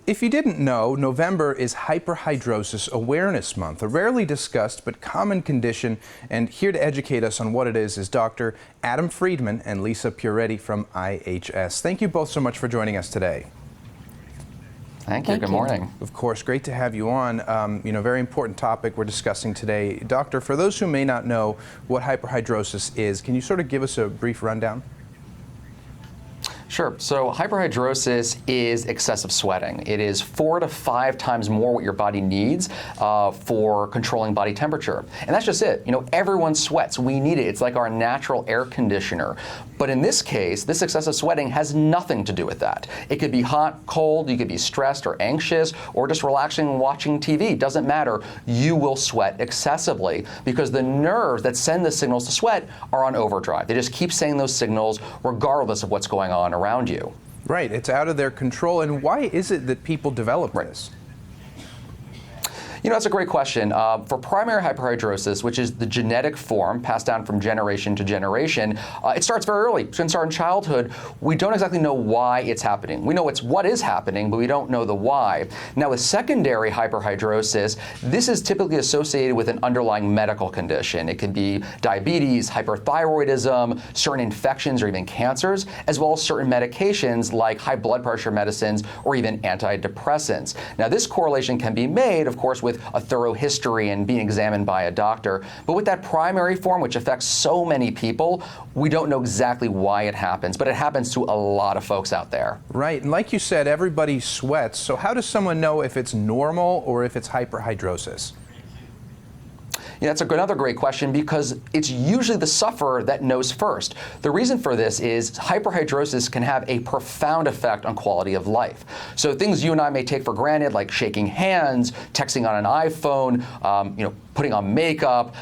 If you didn't know, November is Hyperhidrosis Awareness Month, a rarely discussed but common condition, and here to educate us on what it is Dr. Adam Friedman and Lisa Puretti from IHS. Thank you both so much for joining us today. Thank you. Good morning. Of course, great to have you on. Very important topic we're discussing today. Doctor, for those who may not know what hyperhidrosis is, can you sort of give us a brief rundown? Sure. So hyperhidrosis is excessive sweating. It is 4 to 5 times more what your body needs for controlling body temperature. And that's just it. Everyone sweats. We need it. It's like our natural air conditioner. But in this case, this excessive sweating has nothing to do with that. It could be hot, cold, you could be stressed or anxious, or just relaxing and watching TV. It doesn't matter. You will sweat excessively because the nerves that send the signals to sweat are on overdrive. They just keep saying those signals regardless of what's going on around you. Right, it's out of their control. And why is it that people develop this? That's a great question. For primary hyperhidrosis, which is the genetic form passed down from generation to generation, it starts very early. Since our childhood, we don't exactly know why it's happening. We know what is happening, but we don't know the why. Now, with secondary hyperhidrosis, this is typically associated with an underlying medical condition. It can be diabetes, hyperthyroidism, certain infections, or even cancers, as well as certain medications like high blood pressure medicines or even antidepressants. Now, this correlation can be made, of course, with a thorough history and being examined by a doctor. But with that primary form, which affects so many people, we don't know exactly why it happens, but it happens to a lot of folks out there. Right, and like you said, everybody sweats. So how does someone know if it's normal or if it's hyperhidrosis? That's another great question because it's usually the sufferer that knows first. The reason for this is hyperhidrosis can have a profound effect on quality of life. So things you and I may take for granted, like shaking hands, texting on an iPhone, putting on makeup,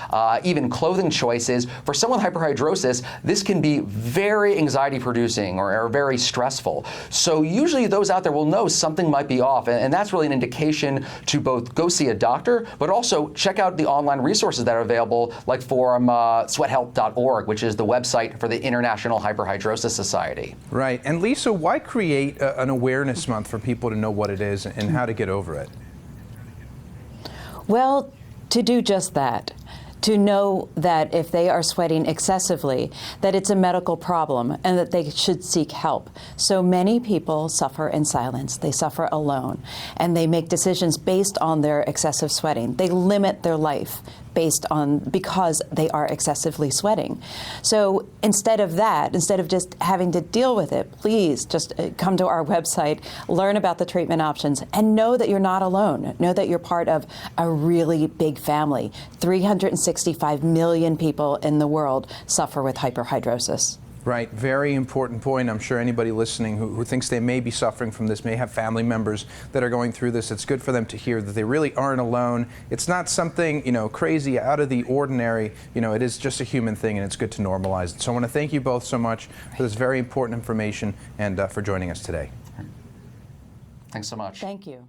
even clothing choices. For someone with hyperhidrosis, this can be very anxiety-producing or very stressful. So usually those out there will know something might be off, and that's really an indication to both go see a doctor, but also check out the online resources that are available, like from sweathealth.org, which is the website for the International Hyperhidrosis Society. Right. And Lisa, why create an awareness month for people to know what it is and how to get over it? Well, to do just that. To know that if they are sweating excessively, that it's a medical problem and that they should seek help. So many people suffer in silence. They suffer alone, and they make decisions based on their excessive sweating. They limit their life because they are excessively sweating. So instead of just having to deal with it, please just come to our website, learn about the treatment options, and know that you're not alone. Know that you're part of a really big family. 365 million people in the world suffer with hyperhidrosis. Right, very important point. I'm sure anybody listening who thinks they may be suffering from this, may have family members that are going through this. It's good for them to hear that they really aren't alone. It's not something, crazy, out of the ordinary. It is just a human thing, and it's good to normalize it. So I want to thank you both so much for this very important information and for joining us today. Thanks so much. Thank you.